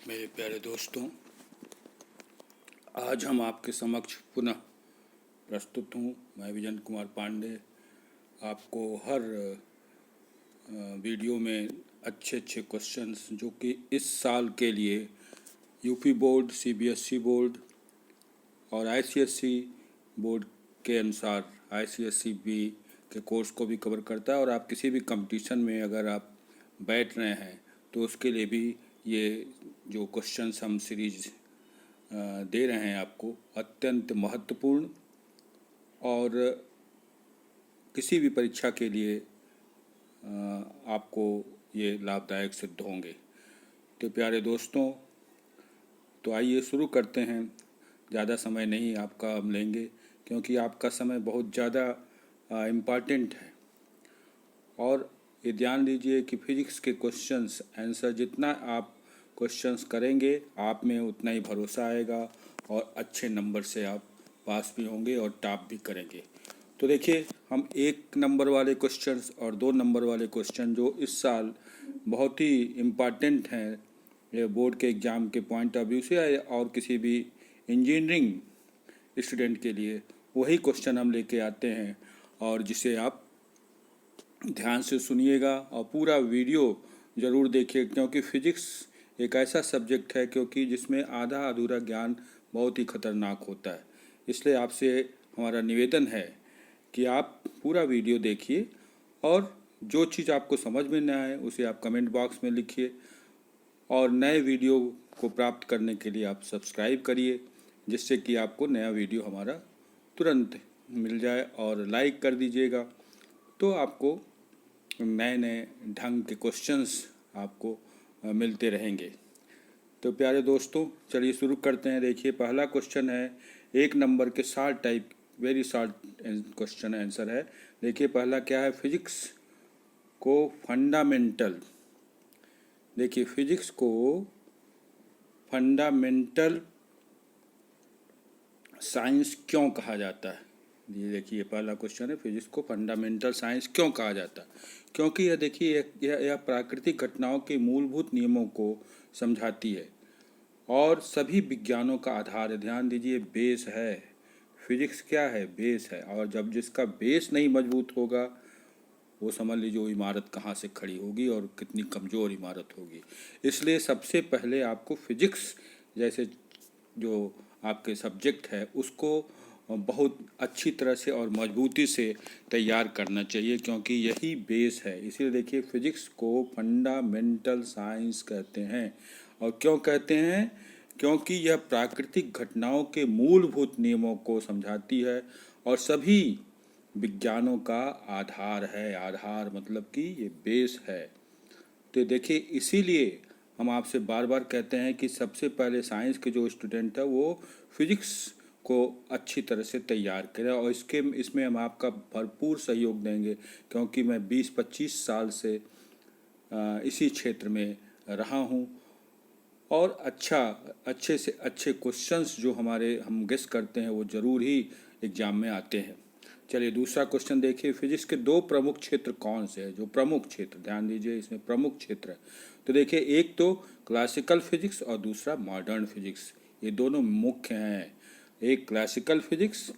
मेरे प्यारे दोस्तों, आज हम आपके समक्ष पुनः प्रस्तुत हूँ। मैं विजन कुमार पांडे आपको हर वीडियो में अच्छे अच्छे क्वेश्चंस जो कि इस साल के लिए यूपी बोर्ड, सीबीएसई बोर्ड और आईसीएसई बोर्ड के अनुसार आईसीएसई भी के कोर्स को भी कवर करता है। और आप किसी भी कंपटीशन में अगर आप बैठ रहे हैं तो उसके लिए भी ये जो क्वेश्चंस हम सीरीज दे रहे हैं आपको अत्यंत महत्वपूर्ण और किसी भी परीक्षा के लिए आपको ये लाभदायक सिद्ध होंगे। तो प्यारे दोस्तों, तो आइए शुरू करते हैं। ज़्यादा समय नहीं आपका हम लेंगे क्योंकि आपका समय बहुत ज़्यादा इम्पॉर्टेंट है। और ये ध्यान दीजिए कि फिजिक्स के क्वेश्चंस आंसर जितना आप क्वेश्चंस करेंगे आप में उतना ही भरोसा आएगा और अच्छे नंबर से आप पास भी होंगे और टॉप भी करेंगे। तो देखिए, हम 1 नंबर वाले क्वेश्चंस और 2 नंबर वाले क्वेश्चन जो इस साल बहुत ही इम्पॉर्टेंट हैं ये बोर्ड के एग्ज़ाम के पॉइंट ऑफ व्यू से और किसी भी इंजीनियरिंग स्टूडेंट के लिए, वही क्वेश्चन हम लेके आते हैं और जिसे आप ध्यान से सुनिएगा और पूरा वीडियो ज़रूर देखिए। क्योंकि फिजिक्स एक ऐसा सब्जेक्ट है क्योंकि जिसमें आधा अधूरा ज्ञान बहुत ही खतरनाक होता है। इसलिए आपसे हमारा निवेदन है कि आप पूरा वीडियो देखिए और जो चीज़ आपको समझ में न आए उसे आप कमेंट बॉक्स में लिखिए। और नए वीडियो को प्राप्त करने के लिए आप सब्सक्राइब करिए, जिससे कि आपको नया वीडियो हमारा तुरंत मिल जाए। और लाइक कर दीजिएगा तो आपको नए नए ढंग के क्वेश्चंस आपको मिलते रहेंगे। तो प्यारे दोस्तों, चलिए शुरू करते हैं। देखिए, पहला क्वेश्चन है 1 नंबर के short type, very short question answer है। देखिए पहला क्या है, फिजिक्स को फंडामेंटल, देखिए फिजिक्स को फंडामेंटल साइंस क्यों कहा जाता है। ये देखिए पहला क्वेश्चन है, फिजिक्स को फंडामेंटल साइंस क्यों कहा जाता है। क्योंकि यह देखिए यह प्राकृतिक घटनाओं के मूलभूत नियमों को समझाती है और सभी विज्ञानों का आधार है। ध्यान दीजिए, बेस है। फिजिक्स क्या है, बेस है। और जब जिसका बेस नहीं मजबूत होगा वो समझ लीजिए वो इमारत कहाँ से खड़ी होगी और कितनी कमज़ोर इमारत होगी। इसलिए सबसे पहले आपको फिजिक्स जैसे जो आपके सब्जेक्ट है उसको बहुत अच्छी तरह से और मजबूती से तैयार करना चाहिए, क्योंकि यही बेस है। इसीलिए देखिए फिजिक्स को फंडामेंटल साइंस कहते हैं। और क्यों कहते हैं, क्योंकि यह प्राकृतिक घटनाओं के मूलभूत नियमों को समझाती है और सभी विज्ञानों का आधार है। आधार मतलब कि ये बेस है। तो देखिए इसीलिए हम आपसे बार बार कहते हैं कि सबसे पहले साइंस के जो स्टूडेंट है वो फिजिक्स को अच्छी तरह से तैयार करें। और इसमें हम आपका भरपूर सहयोग देंगे, क्योंकि मैं 20-25 साल से इसी क्षेत्र में रहा हूँ और अच्छे से अच्छे क्वेश्चंस जो हम गेस करते हैं वो ज़रूर ही एग्ज़ाम में आते हैं। चलिए दूसरा क्वेश्चन देखिए, फिजिक्स के 2 प्रमुख क्षेत्र कौन से हैं। जो प्रमुख क्षेत्र, ध्यान दीजिए इसमें प्रमुख क्षेत्र है। तो देखिए, एक तो क्लासिकल फिजिक्स और दूसरा मॉडर्न फिजिक्स, ये दोनों मुख्य हैं। एक क्लासिकल फिजिक्स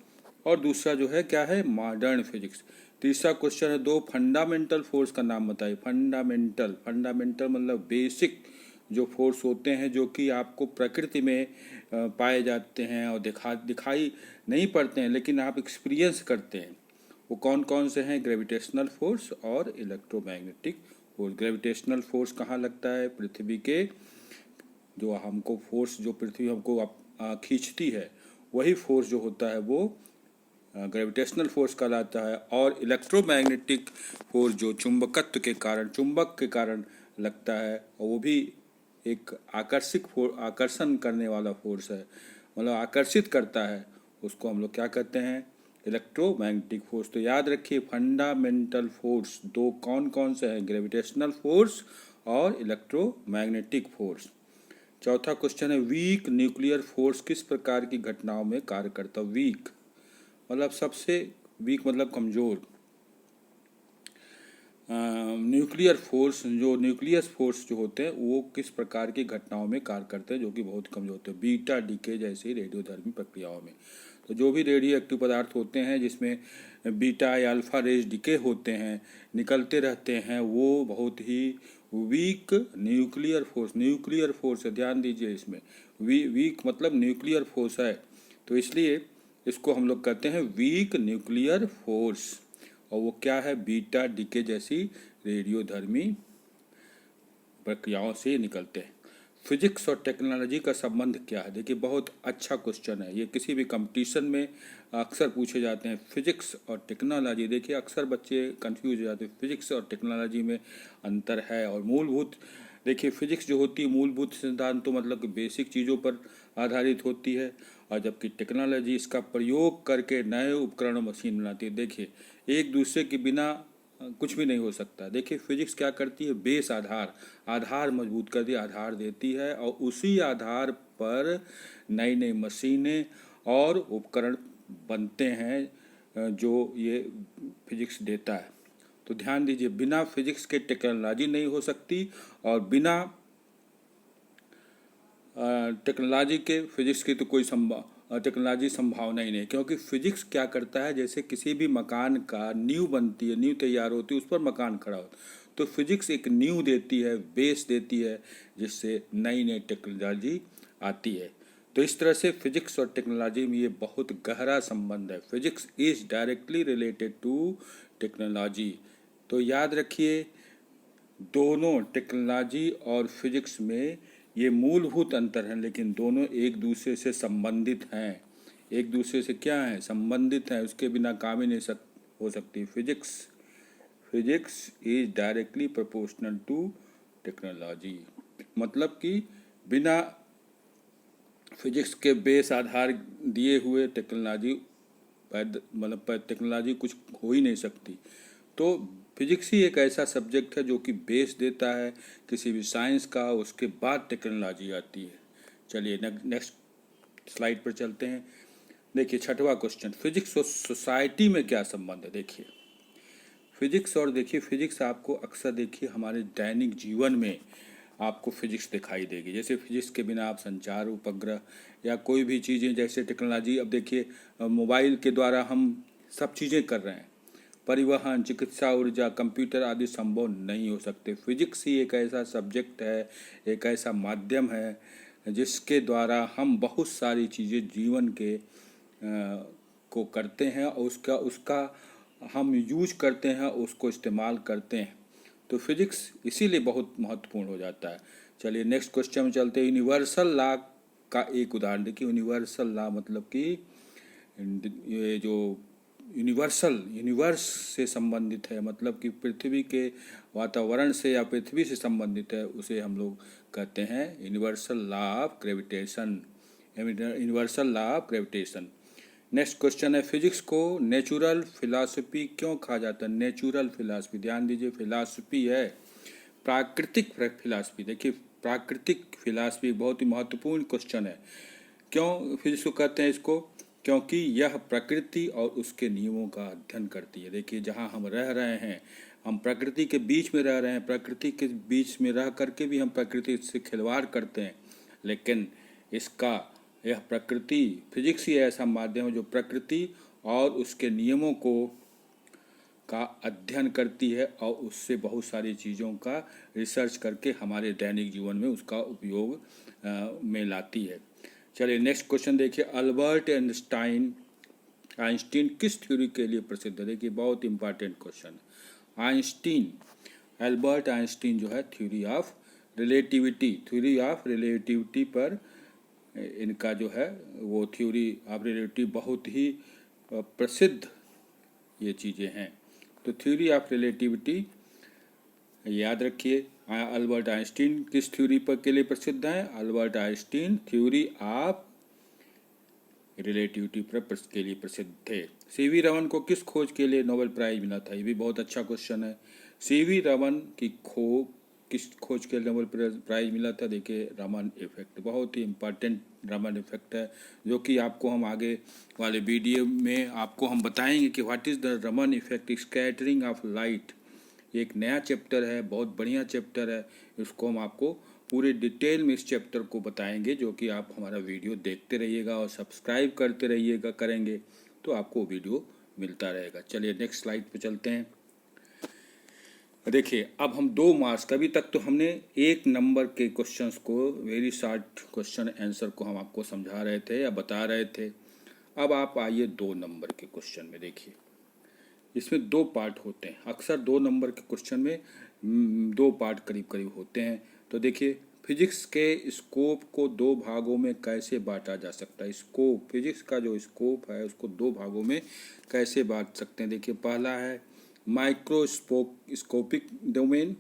और दूसरा जो है क्या है, मॉडर्न फिजिक्स। तीसरा क्वेश्चन है 2 फंडामेंटल फोर्स का नाम बताइए। फंडामेंटल मतलब बेसिक जो फोर्स होते हैं जो कि आपको प्रकृति में पाए जाते हैं और दिखाई नहीं पड़ते हैं, लेकिन आप एक्सपीरियंस करते हैं। वो कौन कौन से हैं, ग्रेविटेशनल फोर्स और इलेक्ट्रोमैग्नेटिक फोर्स। ग्रेविटेशनल फोर्स कहाँ लगता है, पृथ्वी के जो हमको फोर्स, जो पृथ्वी हमको खींचती है, वही फोर्स जो होता है वो ग्रेविटेशनल फोर्स कहलाता है। और इलेक्ट्रोमैग्नेटिक फोर्स जो चुंबक के कारण लगता है, और वो भी एक आकर्षण करने वाला फोर्स है, मतलब आकर्षित करता है, उसको हम लोग क्या कहते हैं, इलेक्ट्रोमैग्नेटिक फोर्स। तो याद रखिए फंडामेंटल फोर्स 2 कौन कौन से हैं, ग्रेविटेशनल फोर्स और इलेक्ट्रोमैग्नेटिक फोर्स। चौथा क्वेश्चन है, वीक न्यूक्लियर फोर्स किस प्रकार की घटनाओं में कार्य करता है। वीक मतलब सबसे वीक मतलब कमज़ोर। न्यूक्लियर फोर्स, जो न्यूक्लियस फोर्स जो होते हैं वो किस प्रकार की घटनाओं में कार्य करते हैं जो कि बहुत कम होते हैं, बीटा डीके जैसी रेडियोधर्मी प्रक्रियाओं में। तो जो भी रेडियो एक्टिव पदार्थ होते हैं जिसमें बीटा या अल्फा रेज डीके होते हैं, निकलते रहते हैं, वो बहुत ही वीक न्यूक्लियर फोर्स है। ध्यान दीजिए, इसमें वीक मतलब न्यूक्लियर फोर्स है, तो इसलिए इसको हम लोग कहते हैं वीक न्यूक्लियर फोर्स। और वो क्या है, बीटा डीके जैसी रेडियोधर्मी प्रक्रियाओं से निकलते हैं। फिजिक्स और टेक्नोलॉजी का संबंध क्या है? देखिए, बहुत अच्छा क्वेश्चन है ये, किसी भी कंपटीशन में अक्सर पूछे जाते हैं। फिजिक्स और टेक्नोलॉजी, देखिए अक्सर बच्चे कंफ्यूज हो जाते हैं, फिजिक्स और टेक्नोलॉजी में अंतर है। और मूलभूत, देखिए फिजिक्स जो होती है मूलभूत सिद्धांतों मतलब कि बेसिक चीज़ों पर आधारित होती है, और जबकि टेक्नोलॉजी इसका प्रयोग करके नए उपकरण और मशीन बनाती है। देखिए, एक दूसरे के बिना कुछ भी नहीं हो सकता। देखिए फिजिक्स क्या करती है, बेस आधार मजबूत कर दी, आधार देती है, और उसी आधार पर नई नई मशीनें और उपकरण बनते हैं जो ये फिजिक्स देता है। तो ध्यान दीजिए, बिना फिजिक्स के टेक्नोलॉजी नहीं हो सकती, और बिना टेक्नोलॉजी के फिजिक्स की तो कोई टेक्नोलॉजी संभावना ही नहीं, क्योंकि फिजिक्स क्या करता है, जैसे किसी भी मकान का नींव बनती है, नींव तैयार होती है, उस पर मकान खड़ा होता है, तो फिजिक्स एक नींव देती है, बेस देती है, जिससे नई नई टेक्नोलॉजी आती है। तो इस तरह से फिजिक्स और टेक्नोलॉजी में ये बहुत गहरा संबंध है। Physics is directly related to technology. तो याद रखिए, दोनों टेक्नोलॉजी और फिजिक्स में ये मूलभूत अंतर हैं, लेकिन दोनों एक दूसरे से संबंधित हैं। एक दूसरे से क्या है, संबंधित हैं, उसके बिना काम ही नहीं हो सकती। Physics is directly proportional to technology, मतलब कि बिना फिजिक्स के बेस आधार दिए हुए टेक्नोलॉजी मतलब टेक्नोलॉजी कुछ हो ही नहीं सकती। तो फिजिक्स ही एक ऐसा सब्जेक्ट है जो कि बेस देता है किसी भी साइंस का, उसके बाद टेक्नोलॉजी आती है। चलिए नेक्स्ट स्लाइड पर चलते हैं। देखिए छठवां क्वेश्चन, फिजिक्स और सोसाइटी में क्या संबंध है? देखिए फिजिक्स आपको अक्सर देखिए हमारे दैनिक जीवन में आपको फिजिक्स दिखाई देगी। जैसे फिजिक्स के बिना आप संचार उपग्रह या कोई भी चीज़ें, जैसे टेक्नोलॉजी, अब देखिए मोबाइल के द्वारा हम सब चीज़ें कर रहे हैं, परिवहन, चिकित्सा, ऊर्जा, कंप्यूटर आदि संभव नहीं हो सकते। फिजिक्स ही एक ऐसा सब्जेक्ट है, एक ऐसा माध्यम है जिसके द्वारा हम बहुत सारी चीज़ें जीवन के को करते हैं, और उसका हम यूज करते हैं, उसको इस्तेमाल करते हैं। तो फिजिक्स इसीलिए बहुत महत्वपूर्ण हो जाता है। चलिए नेक्स्ट क्वेश्चन में चलते हैं। यूनिवर्सल लॉ का एक उदाहरण देखिए। यूनिवर्सल लॉ मतलब कि ये जो यूनिवर्स से संबंधित है, मतलब कि पृथ्वी के वातावरण से या पृथ्वी से संबंधित है, उसे हम लोग कहते हैं universal law of gravitation. Universal law of gravitation. Next question है, फिजिक्स को नेचुरल फिलॉसफी क्यों कहा जाता है? नेचुरल फिलॉसफी, ध्यान दीजिए, फिलॉसफी है प्राकृतिक फिलॉसफी। देखिए प्राकृतिक फिलॉसफी बहुत ही महत्वपूर्ण क्वेश्चन है। क्यों फिजिक्स को कहते हैं इसको? क्योंकि यह प्रकृति और उसके नियमों का अध्ययन करती है। देखिए जहाँ हम रह रहे हैं, हम प्रकृति के बीच में रह रहे हैं, प्रकृति के बीच में रह करके भी हम प्रकृति से खिलवाड़ करते हैं, लेकिन यह प्रकृति, फिजिक्स ही ऐसा माध्यम है जो प्रकृति और उसके नियमों का अध्ययन करती है, और उससे बहुत सारी चीज़ों का रिसर्च करके हमारे दैनिक जीवन में उसका उपयोग में लाती है। चलिए नेक्स्ट क्वेश्चन देखिए। अल्बर्ट आइंस्टीन किस थ्योरी के लिए प्रसिद्ध है? देखिए बहुत इंपॉर्टेंट क्वेश्चन है। अल्बर्ट आइंस्टीन जो है थ्योरी ऑफ रिलेटिविटी पर इनका जो है वो थ्योरी ऑफ रिलेटिविटी बहुत ही प्रसिद्ध ये चीज़ें हैं। तो थ्योरी ऑफ रिलेटिविटी याद रखिए। अल्बर्ट आइंस्टीन किस थ्योरी पर के लिए प्रसिद्ध है? Albert Einstein theory of relativity पर के लिए प्रसिद्ध थे। सीवी रमन को किस खोज के लिए नोबेल प्राइज मिला था? ये भी बहुत अच्छा क्वेश्चन है। सीवी रमन की किस खोज के लिए नोबेल प्राइज मिला था? देखिए रमन इफेक्ट, बहुत ही इम्पोर्टेंट रमन इफेक्ट है, जो कि आपको हम आगे वाले वीडियो में आपको हम बताएंगे कि what is the Raman effect, scattering of light. एक नया चैप्टर है, बहुत बढ़िया चैप्टर है। इसको हम आपको पूरे डिटेल में इस चैप्टर को बताएंगे, जो कि आप हमारा वीडियो देखते रहिएगा और सब्सक्राइब करते रहिएगा, करेंगे तो आपको वीडियो मिलता रहेगा। चलिए नेक्स्ट स्लाइड पे चलते हैं। देखिए अब हम 2 मार्क्स का, अभी तक तो हमने 1 नंबर के क्वेश्चंस को, वेरी शॉर्ट क्वेश्चन आंसर को हम आपको समझा रहे थे या बता रहे थे। अब आप आइए 2 नंबर के क्वेश्चन में। देखिए इसमें 2 पार्ट होते हैं। अक्सर 2 नंबर के क्वेश्चन में 2 पार्ट करीब करीब होते हैं। तो देखिए फिजिक्स के स्कोप को 2 भागों में कैसे बांटा जा सकता है। स्कोप, फिजिक्स का जो स्कोप है उसको 2 भागों में कैसे बांट सकते हैं। देखिए पहला है माइक्रोस्कोपिक डोमेन,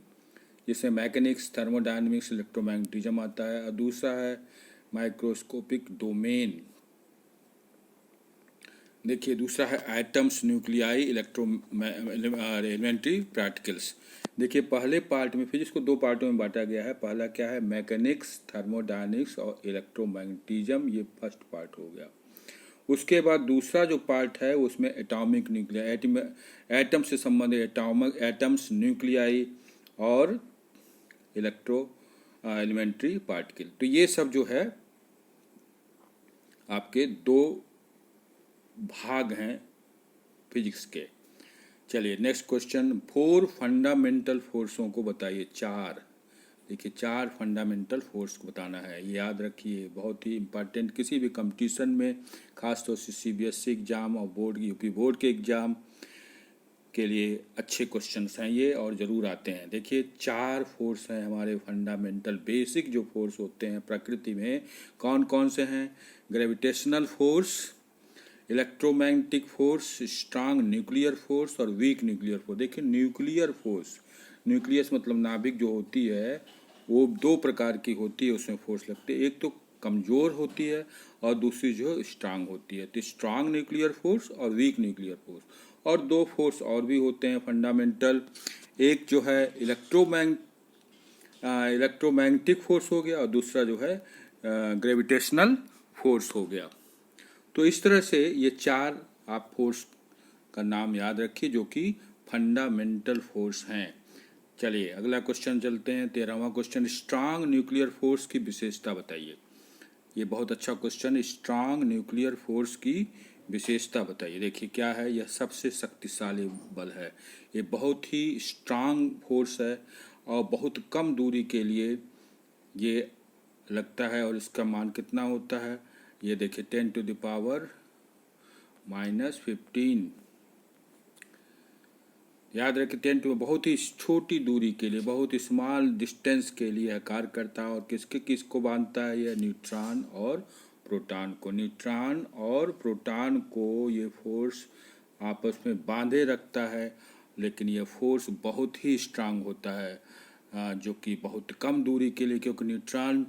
जिसमें मैकेनिक्स, थर्मोडायनेमिक्स, इलेक्ट्रोमैग्नेटिज्म आता है, और दूसरा है माइक्रोस्कोपिक डोमेन। देखिए दूसरा है एटम्स, न्यूक्लियाई, एलिमेंट्री पार्टिकल्स। देखिए पहले पार्ट में फिजिक्स को 2 पार्टों में बांटा गया है। पहला क्या है, मैकेनिक्स, थर्मोडायनेमिक्स और इलेक्ट्रोमैग्नेटिज्म, ये फर्स्ट पार्ट हो गया। उसके बाद दूसरा जो पार्ट है उसमें एटॉमिक, न्यूक्लियाई, एटम से संबंधित एटम्स, न्यूक्लियाई और एलिमेंट्री पार्टिकल। तो ये सब जो है आपके 2 भाग हैं फिजिक्स के। चलिए नेक्स्ट क्वेश्चन, 4 फंडामेंटल फोर्सों को बताइए। 4, देखिए 4 फंडामेंटल फोर्स को बताना है। ये याद रखिए, बहुत ही इम्पोर्टेंट, किसी भी कंपटीशन में, खासतौर से CBSE एग्ज़ाम और बोर्ड यूपी बोर्ड के एग्ज़ाम के लिए अच्छे क्वेश्चंस हैं ये, और ज़रूर आते हैं। देखिए 4 फोर्स हैं हमारे फंडामेंटल, बेसिक जो फोर्स होते हैं प्रकृति में, कौन कौन से हैं। Gravitational force, electromagnetic force, strong nuclear force और वीक न्यूक्लियर फोर्स। देखिए न्यूक्लियर फोर्स, न्यूक्लियस मतलब नाभिक जो होती है वो 2 प्रकार की होती है, उसमें फोर्स लगती है। एक तो कमज़ोर होती है और दूसरी जो स्ट्रांग होती है। तो स्ट्रांग न्यूक्लियर फोर्स और वीक न्यूक्लियर फोर्स। और 2 फोर्स और भी होते हैं फंडामेंटल, एक जो है इलेक्ट्रोमैग्नेटिक फोर्स हो गया और दूसरा जो है ग्रेविटेशनल फोर्स हो गया। तो इस तरह से ये 4 आप फोर्स का नाम याद रखिए जो कि फंडामेंटल फोर्स हैं। चलिए अगला क्वेश्चन चलते हैं, 13वां क्वेश्चन, स्ट्रांग न्यूक्लियर फोर्स की विशेषता बताइए। ये बहुत अच्छा क्वेश्चन, स्ट्रांग न्यूक्लियर फोर्स की विशेषता बताइए। देखिए क्या है, यह सबसे शक्तिशाली बल है। ये बहुत ही स्ट्रांग फोर्स है और बहुत कम दूरी के लिए ये लगता है। और इसका मान कितना होता है, ये देखिए 10⁻⁻15। याद रखें 10 बहुत ही छोटी दूरी के लिए, बहुत स्मॉल डिस्टेंस के लिए कार्य करता है। और किसको बांधता है, यह न्यूट्रॉन और प्रोटॉन को। न्यूट्रॉन और प्रोटॉन को ये फोर्स आपस में बांधे रखता है। लेकिन यह फोर्स बहुत ही स्ट्रांग होता है, जो कि बहुत कम दूरी के लिए, क्योंकि न्यूट्रॉन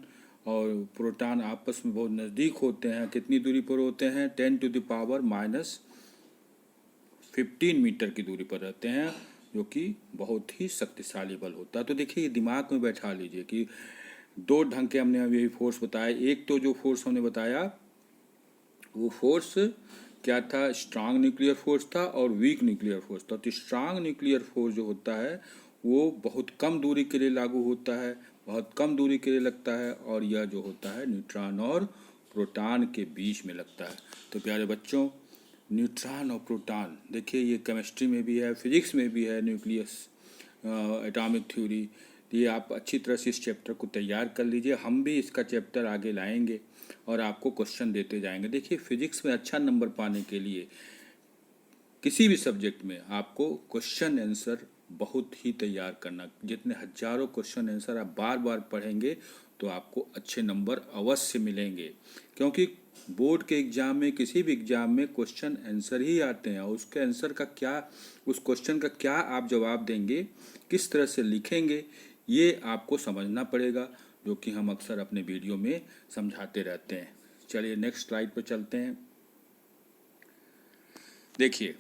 और प्रोटॉन आपस में बहुत नज़दीक होते हैं। कितनी दूरी पर होते हैं, 10⁻⁻15 मीटर की दूरी पर रहते हैं, जो कि बहुत ही शक्तिशाली बल होता है। तो देखिए ये दिमाग में बैठा लीजिए कि 2 ढंग के हमने अभी फोर्स बताए। एक तो जो फोर्स हमने बताया वो फोर्स क्या था, स्ट्रांग न्यूक्लियर फोर्स था और वीक न्यूक्लियर फोर्स था। तो स्ट्रांग न्यूक्लियर फोर्स जो होता है वो बहुत कम दूरी के लिए लागू होता है, बहुत कम दूरी के लिए लगता है, और यह जो होता है न्यूट्रॉन और प्रोटॉन के बीच में लगता है। तो प्यारे बच्चों, न्यूट्रॉन और प्रोटॉन, देखिए ये केमिस्ट्री में भी है, फिजिक्स में भी है, न्यूक्लियस एटॉमिक थ्योरी। ये आप अच्छी तरह से इस चैप्टर को तैयार कर लीजिए। हम भी इसका चैप्टर आगे लाएंगे और आपको क्वेश्चन देते जाएंगे। देखिए फिजिक्स में अच्छा नंबर पाने के लिए किसी भी सब्जेक्ट में आपको क्वेश्चन आंसर बहुत ही तैयार करना। जितने हजारों क्वेश्चन आंसर आप बार बार पढ़ेंगे तो आपको अच्छे नंबर अवश्य मिलेंगे। क्योंकि बोर्ड के एग्ज़ाम में, किसी भी एग्ज़ाम में क्वेश्चन आंसर ही आते हैं, और उसके आंसर का क्या, उस क्वेश्चन का क्या आप जवाब देंगे, किस तरह से लिखेंगे, ये आपको समझना पड़ेगा, जो कि हम अक्सर अपने वीडियो में समझाते रहते हैं। चलिए नेक्स्ट स्लाइड पर चलते हैं। देखिए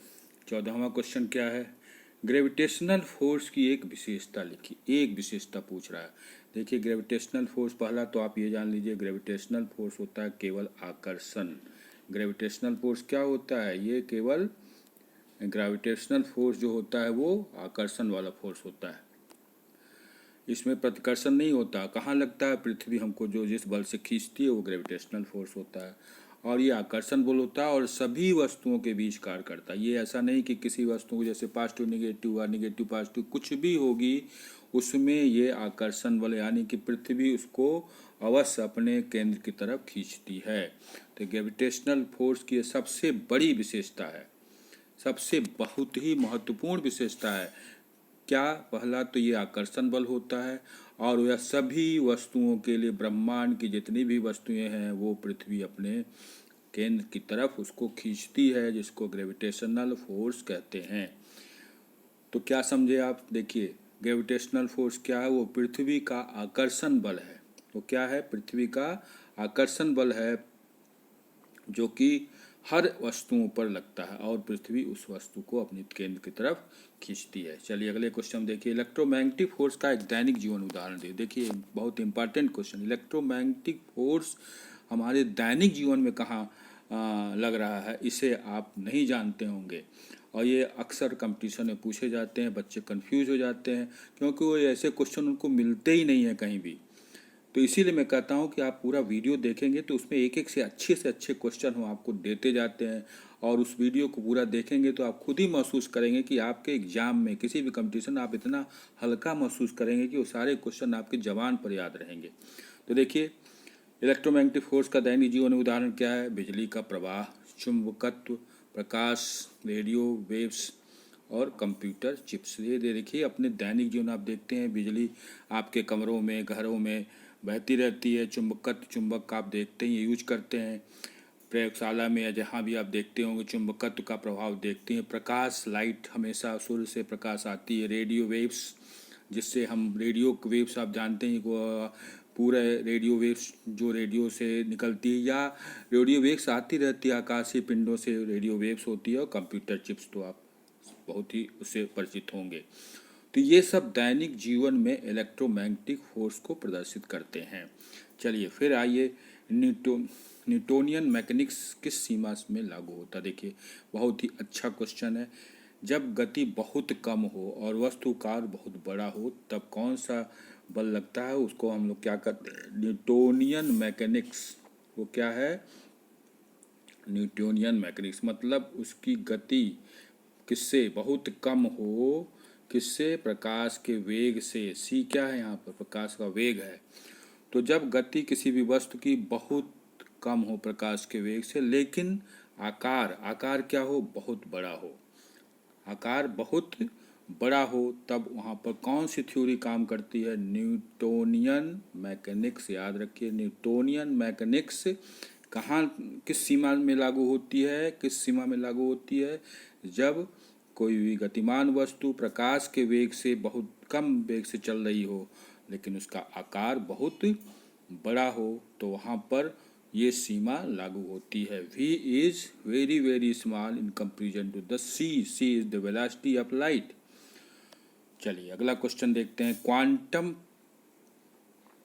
14वां क्वेश्चन क्या है, ग्रेविटेशनल फोर्स की एक विशेषता लिखिए। एक विशेषता पूछ रहा है। देखिए ग्रेविटेशनल फोर्स, पहला तो आप ये जान लीजिए ग्रेविटेशनल फोर्स होता है केवल आकर्षण। ग्रेविटेशनल फोर्स क्या होता है, ये केवल ग्रेविटेशनल फोर्स जो होता है वो आकर्षण वाला फोर्स होता है, इसमें प्रतिकर्षण नहीं होता। कहाँ लगता है? पृथ्वी हमको जो जिस बल से खींचती है वो ग्रेविटेशनल फोर्स होता है, और ये आकर्षण बल होता है और सभी वस्तुओं के बीच कार्य करता है। ये ऐसा नहीं कि किसी वस्तु को जैसे पॉजिटिव नेगेटिव हुआ, नेगेटिव पॉजिटिव कुछ भी होगी उसमें ये आकर्षण बल यानी कि पृथ्वी उसको अवश्य अपने केंद्र की तरफ खींचती है। तो ग्रेविटेशनल फोर्स की सबसे बड़ी विशेषता है, सबसे बहुत ही महत्वपूर्ण विशेषता है क्या? पहला तो ये आकर्षण बल होता है, और यह सभी वस्तुओं के लिए, ब्रह्मांड की जितनी भी वस्तुएं हैं वो पृथ्वी अपने केंद्र की तरफ उसको खींचती है, जिसको ग्रेविटेशनल फोर्स कहते हैं। तो क्या समझे आप? देखिए ग्रेविटेशनल फोर्स क्या है? वो पृथ्वी का आकर्षण बल है। वो क्या है? पृथ्वी का आकर्षण बल है जो कि हर वस्तुओं पर लगता है और पृथ्वी उस वस्तु को अपने केंद्र की तरफ खींचती है। चलिए अगले क्वेश्चन देखिए, इलेक्ट्रोमैग्नेटिक फोर्स का एक दैनिक जीवन उदाहरण दे। देखिए बहुत इंपॉर्टेंट क्वेश्चन, इलेक्ट्रोमैग्नेटिक फोर्स हमारे दैनिक जीवन में कहाँ लग रहा है, इसे आप नहीं जानते होंगे, और ये अक्सर कंपटीशन में पूछे जाते हैं। बच्चे कंफ्यूज हो जाते हैं क्योंकि वो ऐसे क्वेश्चन उनको मिलते ही नहीं है कहीं भी। तो इसीलिए मैं कहता हूँ कि आप पूरा वीडियो देखेंगे तो उसमें एक एक से अच्छे क्वेश्चन हम आपको देते जाते हैं, और उस वीडियो को पूरा देखेंगे तो आप खुद ही महसूस करेंगे कि आपके एग्जाम में किसी भी कंपटीशन आप इतना हल्का महसूस करेंगे कि वो सारे क्वेश्चन आपके जबान पर याद रहेंगे। तो देखिए इलेक्ट्रोमैग्नेटिक फोर्स का दैनिक जीवन में उदाहरण क्या है? बिजली का प्रवाह, चुंबकत्व, प्रकाश, रेडियो वेव्स और कंप्यूटर चिप्स। ये देखिए अपने दैनिक जीवन आप देखते हैं, बिजली आपके कमरों में, घरों में बहती रहती है, चुंबक आप देखते हैं, यूज करते हैं प्रयोगशाला में या जहाँ भी आप देखते होंगे चुंबकत्व का प्रभाव देखते हैं। प्रकाश, लाइट हमेशा सूर्य से प्रकाश आती है। रेडियो वेव्स, जिससे हम रेडियो वेव्स आप जानते हैं पूरा रेडियो वेव्स जो रेडियो से निकलती है या रेडियो वेव्स आती रहती है आकाशीय पिंडों से, रेडियो वेव्स होती है। और कंप्यूटर चिप्स तो आप बहुत ही उससे परिचित होंगे। तो ये सब दैनिक जीवन में इलेक्ट्रोमैग्नेटिक फोर्स को प्रदर्शित करते हैं। चलिए फिर आइए, न्यूटोनियन मैकेनिक्स किस सीमा में लागू होता है? देखिए बहुत ही अच्छा क्वेश्चन है। जब गति बहुत कम हो और वस्तुकार बहुत बड़ा हो तब कौन सा बल लगता है? उसको हम लोग क्या करते हैं? Newtonian mechanics. वो क्या है? न्यूटोनियन मैकेनिक्स मतलब उसकी गति किससे बहुत कम हो, किससे? प्रकाश के वेग से। सी क्या है यहाँ पर? प्रकाश का वेग है। तो जब गति किसी भी वस्तु की बहुत कम हो प्रकाश के वेग से, लेकिन आकार क्या हो? बहुत बड़ा हो, आकार बहुत बड़ा हो, तब वहाँ पर कौन सी थ्योरी काम करती है? Newtonian mechanics. याद रखिए न्यूटोनियन मैकेनिक्स कहाँ किस सीमा में लागू होती है? किस सीमा में लागू होती है? जब कोई भी गतिमान वस्तु प्रकाश के वेग से बहुत कम वेग से चल रही हो लेकिन उसका आकार बहुत बड़ा हो, तो वहाँ पर ये सीमा लागू होती है। v is very very small in comparison to the c is the velocity of light. चलिए अगला क्वेश्चन देखते हैं, क्वांटम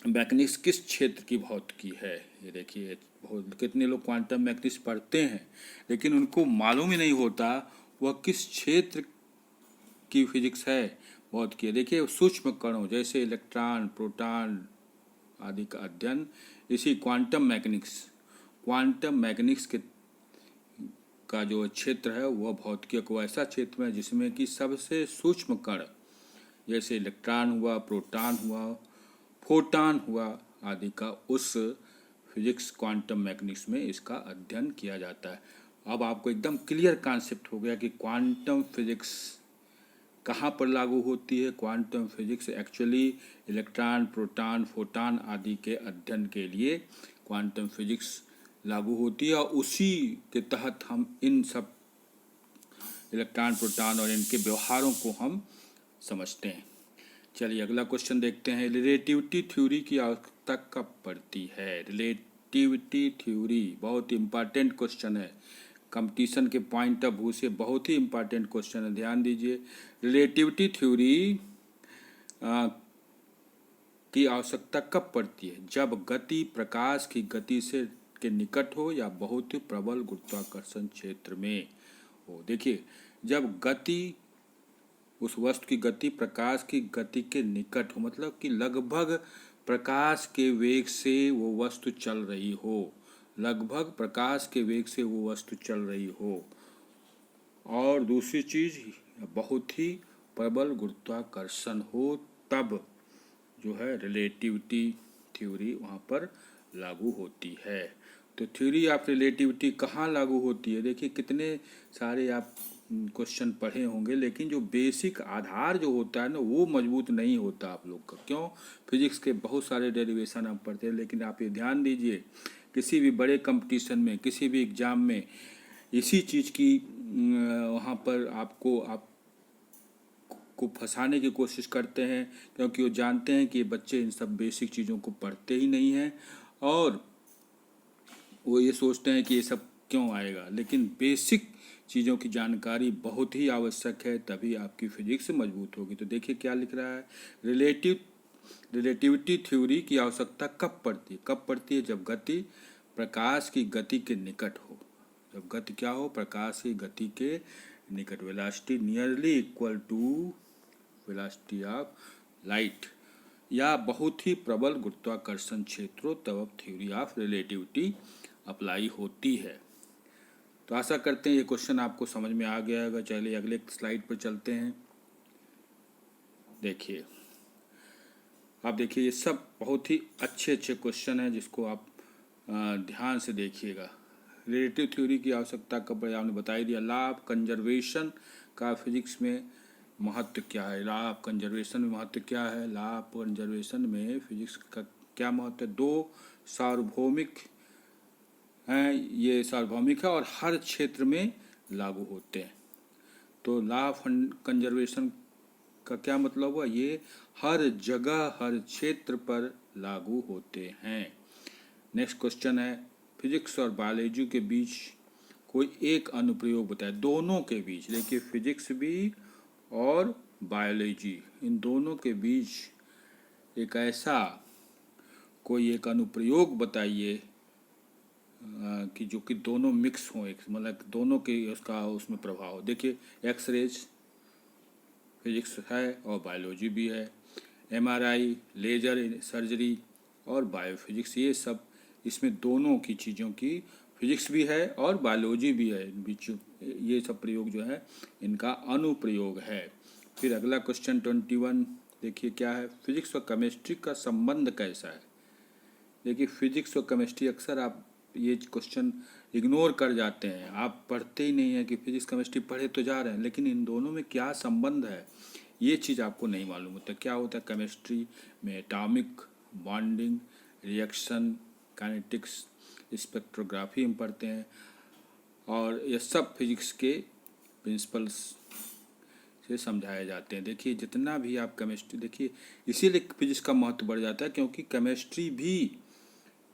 मैकेनिक्स किस क्षेत्र की भौतिकी है? ये देखिए बहुत कितने लोग क्वांटम मैकेनिक्स पढ़ते हैं लेकिन उनको मालूम ही नहीं होता वह किस क्षेत्र की फिजिक्स है, भौतिकी है। देखिए सूक्ष्म कणों जैसे इलेक्ट्रॉन, प्रोटॉन आदि का अध्ययन इसी क्वांटम मैकेनिक्स के का जो क्षेत्र है वह भौतिकी को ऐसा क्षेत्र है जिसमें कि सबसे सूक्ष्म कण जैसे इलेक्ट्रॉन हुआ, प्रोटॉन हुआ, फोटॉन हुआ आदि का उस फिजिक्स क्वांटम मैकेनिक्स में इसका अध्ययन किया जाता है। अब आपको एकदम क्लियर कॉन्सेप्ट हो गया कि क्वांटम फिजिक्स कहाँ पर लागू होती है। Quantum physics actually electron, proton, photon आदि के अध्ययन के लिए क्वांटम फिजिक्स लागू होती है, और उसी के तहत हम इन सब इलेक्ट्रॉन, प्रोटॉन और इनके व्यवहारों को हम समझते हैं। चलिए अगला क्वेश्चन देखते हैं, रिलेटिविटी थ्योरी की आवश्यकता कब पड़ती है? रिलेटिविटी थ्योरी बहुत इम्पॉर्टेंट क्वेश्चन है, कंपटीशन के पॉइंट ऑफ व्यू से बहुत ही इम्पॉर्टेंट क्वेश्चन है, ध्यान दीजिए। रिलेटिविटी थ्योरी की आवश्यकता कब पड़ती है? जब गति प्रकाश की गति से के निकट हो या बहुत ही प्रबल गुरुत्वाकर्षण क्षेत्र में हो। देखिए जब गति, उस वस्तु की गति प्रकाश की गति के निकट हो, मतलब कि लगभग प्रकाश के वेग से वो वस्तु चल रही हो, लगभग प्रकाश के वेग से वो वस्तु चल रही हो। और दूसरी चीज, बहुत ही प्रबल गुरुत्वाकर्षण हो, तब जो है रिलेटिविटी थ्योरी वहाँ पर लागू होती है। तो थ्योरी ऑफ रिलेटिविटी कहाँ लागू होती है? देखिए कितने सारे आप क्वेश्चन पढ़े होंगे, लेकिन जो बेसिक आधार जो होता है ना, वो मजबूत नहीं होता आप लोग का। क्यों? फिजिक्स के बहुत सारे डेरिवेशन हम पढ़ते हैं, लेकिन आप ये ध्यान दीजिए, किसी भी बड़े कंपटीशन में, किसी भी एग्जाम में इसी चीज़ की वहाँ पर आप को फंसाने की कोशिश करते हैं, क्योंकि वो जानते हैं कि ये बच्चे इन सब बेसिक चीज़ों को पढ़ते ही नहीं हैं, और वो ये सोचते हैं कि ये सब क्यों आएगा। लेकिन बेसिक चीज़ों की जानकारी बहुत ही आवश्यक है, तभी आपकी फिजिक्स मजबूत होगी। तो देखिए क्या लिख रहा है, रिलेटिविटी थ्योरी की आवश्यकता कब पड़ती है? कब पड़ती है? जब गति प्रकाश की गति के निकट हो। जब गति क्या हो? प्रकाश की गति के निकट, velocity nearly equal to velocity of light, या बहुत ही प्रबल गुरुत्वाकर्षण क्षेत्रों, तब थ्योरी ऑफ रिलेटिविटी अप्लाई होती है। तो आशा करते हैं ये क्वेश्चन आपको समझ में आ गया होगा। चलिए अगले स्लाइड पर चलते हैं। देखिए, आप देखिए ये सब बहुत ही अच्छे अच्छे क्वेश्चन हैं, जिसको आप ध्यान से देखिएगा। रिलेटिव थ्योरी की आवश्यकता कब पड़ी? आपने बता ही दिया। लॉ ऑफ कंजर्वेशन का फिजिक्स में महत्व क्या है? लॉ ऑफ कंजर्वेशन में महत्व क्या है? लॉ ऑफ कंजर्वेशन में फिजिक्स का क्या महत्व है? दो सार्वभौमिक हैं, ये सार्वभौमिक है और हर क्षेत्र में लागू होते हैं। तो लॉ ऑफ कंजर्वेशन का क्या मतलब हुआ? ये हर जगह, हर क्षेत्र पर लागू होते हैं। नेक्स्ट क्वेश्चन है, फिजिक्स और बायोलॉजी के बीच कोई एक अनुप्रयोग बताए। दोनों के बीच, देखिए फिजिक्स भी और बायोलॉजी, इन दोनों के बीच एक ऐसा कोई एक अनुप्रयोग बताइए कि जो कि दोनों मिक्स हों, एक मतलब दोनों के उसका उसमें प्रभाव हो। देखिए एक्सरेज फिजिक्स है और बायोलॉजी भी है, एमआरआई, लेजर सर्जरी और बायोफिजिक्स, ये सब इसमें दोनों की चीज़ों की फिजिक्स भी है और बायोलॉजी भी है। बीच ये सब प्रयोग जो है इनका अनुप्रयोग है। फिर अगला क्वेश्चन 21 देखिए क्या है, फिजिक्स और केमिस्ट्री का संबंध कैसा है? देखिए फिजिक्स और केमिस्ट्री अक्सर आप ये क्वेश्चन इग्नोर कर जाते हैं, आप पढ़ते ही नहीं हैं कि फिजिक्स केमिस्ट्री पढ़े तो जा रहे हैं, लेकिन इन दोनों में क्या संबंध है ये चीज़ आपको नहीं मालूम होता। क्या होता है केमिस्ट्री में? Atomic bonding, reaction, kinetics, spectrography हम पढ़ते हैं, और ये सब फिजिक्स के प्रिंसिपल्स से समझाए जाते हैं। देखिए जितना भी आप केमिस्ट्री देखिए, इसीलिए फिजिक्स का महत्व बढ़ जाता है, क्योंकि केमिस्ट्री भी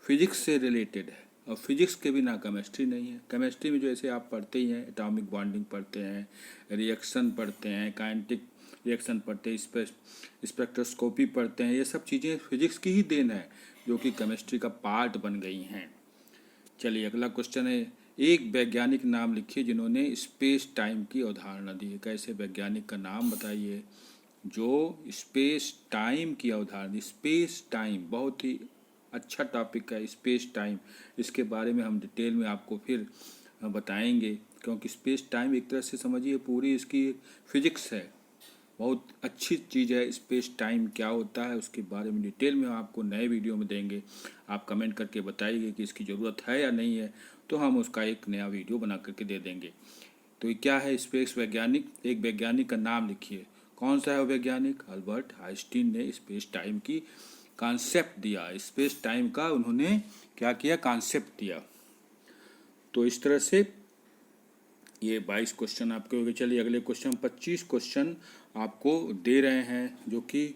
फिजिक्स से रिलेटेड है, और फिजिक्स के बिना केमिस्ट्री नहीं है। केमिस्ट्री में जैसे आप पढ़ते ही हैं, एटॉमिक बॉन्डिंग पढ़ते हैं, रिएक्शन पढ़ते हैं, काइनेटिक रिएक्शन पढ़ते हैं, स्पेक्ट्रोस्कोपी पढ़ते हैं, ये सब चीज़ें फिजिक्स की ही देन है, जो कि केमिस्ट्री का पार्ट बन गई हैं। चलिए अगला क्वेश्चन है, एक वैज्ञानिक नाम लिखिए जिन्होंने स्पेस टाइम की अवधारणा दी है। कैसे वैज्ञानिक का नाम बताइए जो स्पेस टाइम की अवधारणा। स्पेस टाइम बहुत ही अच्छा टॉपिक है, स्पेस टाइम, इसके बारे में हम डिटेल में आपको फिर बताएंगे, क्योंकि स्पेस टाइम एक तरह से समझिए पूरी इसकी फिजिक्स है, बहुत अच्छी चीज़ है। स्पेस टाइम क्या होता है उसके बारे में डिटेल में आपको नए वीडियो में देंगे। आप कमेंट करके बताइए कि इसकी ज़रूरत है या नहीं है, तो हम उसका एक नया वीडियो बना करके दे देंगे। तो ये क्या है स्पेस वैज्ञानिक? एक वैज्ञानिक का नाम लिखिए। कौन सा है वो वैज्ञानिक? अल्बर्ट आइंस्टीन ने स्पेस टाइम की कॉन्सेप्ट दिया, स्पेस टाइम का उन्होंने क्या किया? कॉन्सेप्ट दिया। तो इस तरह से ये 22 क्वेश्चन आपके हो गए। चलिए अगले क्वेश्चन 25 क्वेश्चन आपको दे रहे हैं, जो कि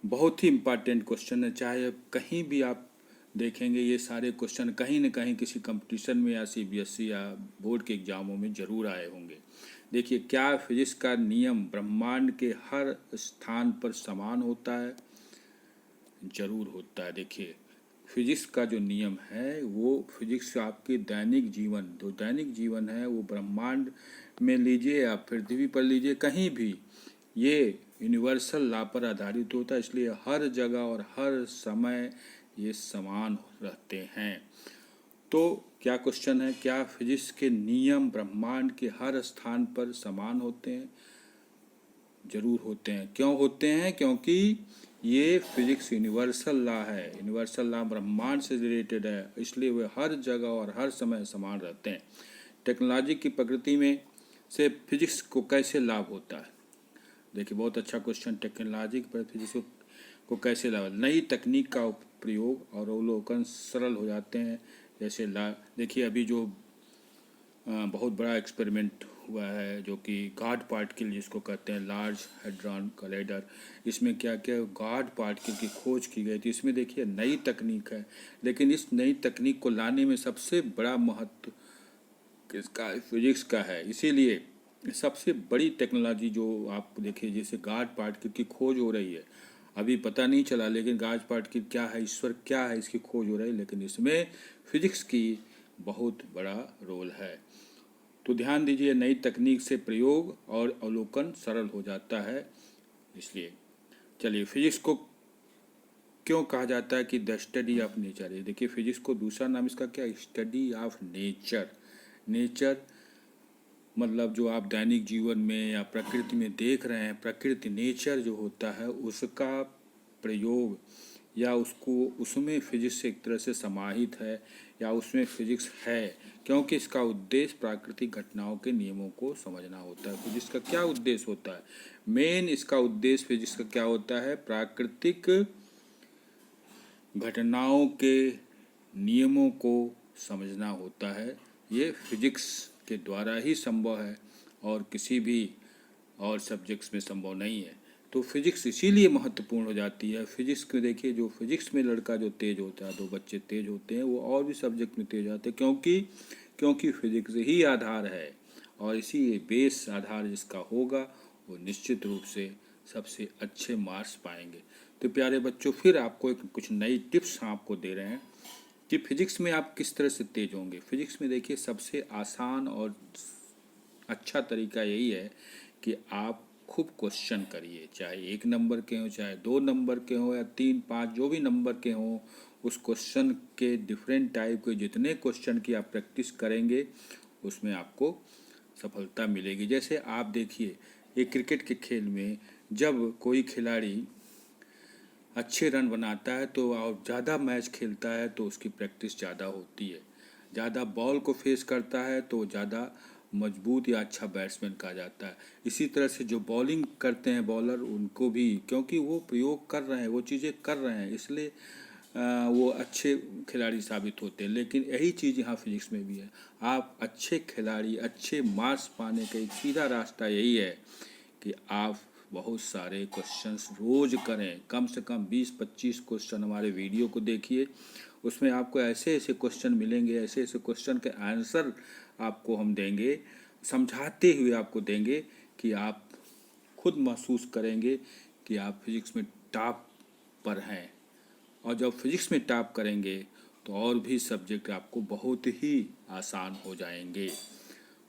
बहुत ही इम्पॉर्टेंट क्वेश्चन है। चाहे कहीं भी आप देखेंगे ये सारे क्वेश्चन कहीं न कहीं किसी कंपटीशन में या सीबीएसई या बोर्ड के एग्जामों में ज़रूर आए होंगे। देखिए, क्या फिजिक्स का नियम ब्रह्मांड के हर स्थान पर समान होता है? जरूर होता है। देखिए फिजिक्स का जो नियम है वो फिजिक्स आपके दैनिक जीवन, जो दैनिक जीवन है वो ब्रह्मांड में लीजिए या पृथ्वी पर लीजिए, कहीं भी ये यूनिवर्सल लॉ पर आधारित होता है, इसलिए हर जगह और हर समय ये समान रहते हैं। तो क्या क्वेश्चन है, क्या फिजिक्स के नियम ब्रह्मांड के हर स्थान पर समान होते हैं? जरूर होते हैं। क्यों होते हैं? क्योंकि ये फिजिक्स यूनिवर्सल लॉ है, यूनिवर्सल लॉ ब्रह्मांड से रिलेटेड है, इसलिए वे हर जगह और हर समय समान रहते हैं। टेक्नोलॉजी की प्रकृति में से फिजिक्स को कैसे लाभ होता है? देखिए, बहुत अच्छा क्वेश्चन। टेक्नोलॉजी पर फिजिक्स को कैसे लाभ? नई तकनीक का प्रयोग और अवलोकन सरल हो जाते हैं। जैसे देखिए, अभी जो बहुत बड़ा एक्सपेरिमेंट हुआ है जो कि गॉड पार्टिकल जिसको कहते हैं, लार्ज हैड्रॉन कोलाइडर, इसमें क्या क्या गॉड पार्टिकल की खोज की गई थी। इसमें देखिए नई तकनीक है, लेकिन इस नई तकनीक को लाने में सबसे बड़ा महत्व किसका? फिजिक्स का है। इसीलिए सबसे बड़ी टेक्नोलॉजी जो आप देखिए, जैसे गॉड पार्टिकल की खोज हो रही है, अभी पता नहीं चला, लेकिन गॉड पार्टिकल क्या है, ईश्वर क्या है, इसकी खोज हो रही है, लेकिन इसमें फिजिक्स की बहुत बड़ा रोल है। तो ध्यान दीजिए, नई तकनीक से प्रयोग और अवलोकन सरल हो जाता है। इसलिए चलिए, फिजिक्स को क्यों कहा जाता है कि द स्टडी ऑफ नेचर है? देखिए, फिजिक्स को दूसरा नाम इसका क्या है? Study of nature. नेचर मतलब जो आप दैनिक जीवन में या प्रकृति में देख रहे हैं, प्रकृति नेचर जो होता है उसका प्रयोग या उसमें फिजिक्स एक तरह से समाहित है या उसमें फिजिक्स है, क्योंकि इसका उद्देश्य प्राकृतिक घटनाओं के नियमों को समझना होता है। फिजिक्स का क्या उद्देश्य होता है? मेन इसका उद्देश्य फिजिक्स का क्या होता है? प्राकृतिक घटनाओं के नियमों को समझना होता है। ये फिजिक्स के द्वारा ही संभव है और किसी भी और सब्जेक्ट्स में संभव नहीं है। तो फिजिक्स इसीलिए महत्वपूर्ण हो जाती है। फिजिक्स में देखिए, जो फिजिक्स में लड़का जो तेज होता है, दो बच्चे तेज होते हैं, वो और भी सब्जेक्ट में तेज आते हैं, क्योंकि फिजिक्स ही आधार है और इसी बेस आधार जिसका होगा वो निश्चित रूप से सबसे अच्छे मार्क्स पाएंगे। तो प्यारे बच्चों, फिर आपको कुछ नई टिप्स आपको दे रहे हैं कि फिजिक्स में आप किस तरह से तेज होंगे। फिजिक्स में देखिए, सबसे आसान और अच्छा तरीका यही है कि आप खूब क्वेश्चन करिए, चाहे 1 नंबर के हों, चाहे 2 नंबर के हों या 3, 5 जो भी नंबर के हों, उस क्वेश्चन के डिफरेंट टाइप के जितने क्वेश्चन की आप प्रैक्टिस करेंगे उसमें आपको सफलता मिलेगी। जैसे आप देखिए, एक क्रिकेट के खेल में जब कोई खिलाड़ी अच्छे रन बनाता है तो और ज़्यादा मैच खेलता है तो उसकी प्रैक्टिस ज़्यादा होती है, ज़्यादा बॉल को फेस करता है तो ज़्यादा मजबूत या अच्छा बैट्समैन कहा जाता है। इसी तरह से जो बॉलिंग करते हैं बॉलर, उनको भी क्योंकि वो प्रयोग कर रहे हैं, वो चीज़ें कर रहे हैं, इसलिए वो अच्छे खिलाड़ी साबित होते हैं। लेकिन यही चीज़ यहाँ फिजिक्स में भी है। आप अच्छे खिलाड़ी, अच्छे मार्क्स पाने का एक सीधा रास्ता यही है कि आप बहुत सारे क्वेश्चंस रोज़ करें, कम से कम 20-25 क्वेश्चन हमारे वीडियो को देखिए। उसमें आपको ऐसे ऐसे क्वेश्चन मिलेंगे, ऐसे ऐसे क्वेश्चन के आंसर आपको हम देंगे, समझाते हुए आपको देंगे कि आप खुद महसूस करेंगे कि आप फिजिक्स में टॉप पर हैं। और जब फिजिक्स में टॉप करेंगे तो और भी सब्जेक्ट आपको बहुत ही आसान हो जाएंगे।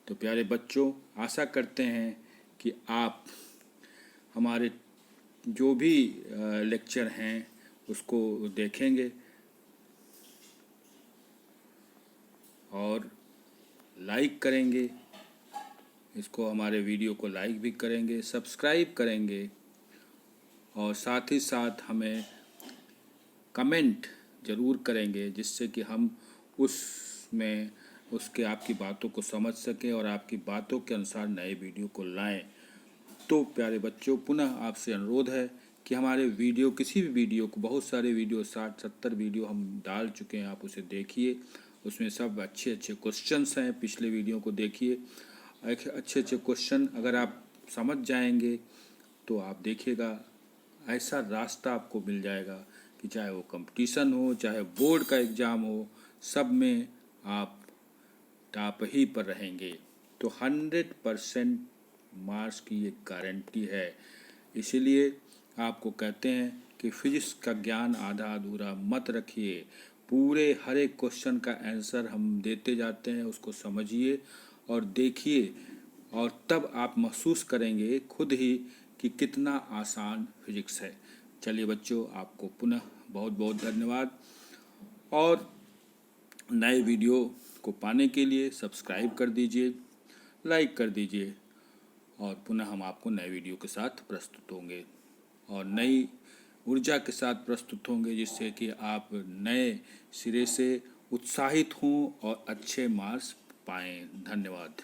तो प्यारे बच्चों, आशा करते हैं कि आप हमारे जो भी लेक्चर हैं उसको देखेंगे और लाइक करेंगे, इसको हमारे वीडियो को लाइक भी करेंगे, सब्सक्राइब करेंगे और साथ ही साथ हमें कमेंट ज़रूर करेंगे, जिससे कि हम उसमें उसके आपकी बातों को समझ सकें और आपकी बातों के अनुसार नए वीडियो को लाएं। तो प्यारे बच्चों, पुनः आपसे अनुरोध है कि हमारे वीडियो, किसी भी वीडियो को, बहुत सारे वीडियो 60-70 वीडियो हम डाल चुके हैं, आप उसे देखिए। उसमें सब अच्छे अच्छे क्वेश्चंस हैं, पिछले वीडियो को देखिए। अच्छे अच्छे क्वेश्चन अगर आप समझ जाएंगे तो आप देखिएगा ऐसा रास्ता आपको मिल जाएगा कि चाहे वो कंपटीशन हो, चाहे बोर्ड का एग्ज़ाम हो, सब में आप टॉप ही पर रहेंगे। तो 100% मार्क्स की एक गारंटी है। इसीलिए आपको कहते हैं कि फिजिक्स का ज्ञान आधा अधूरा मत रखिए। पूरे हर एक क्वेश्चन का आंसर हम देते जाते हैं, उसको समझिए और देखिए और तब आप महसूस करेंगे खुद ही कि कितना आसान फिजिक्स है। चलिए बच्चों, आपको पुनः बहुत बहुत धन्यवाद, और नए वीडियो को पाने के लिए सब्सक्राइब कर दीजिए, लाइक कर दीजिए, और पुनः हम आपको नए वीडियो के साथ प्रस्तुत होंगे और नई ऊर्जा के साथ प्रस्तुत होंगे, जिससे कि आप नए सिरे से उत्साहित हों और अच्छे मार्क्स पाएं। धन्यवाद।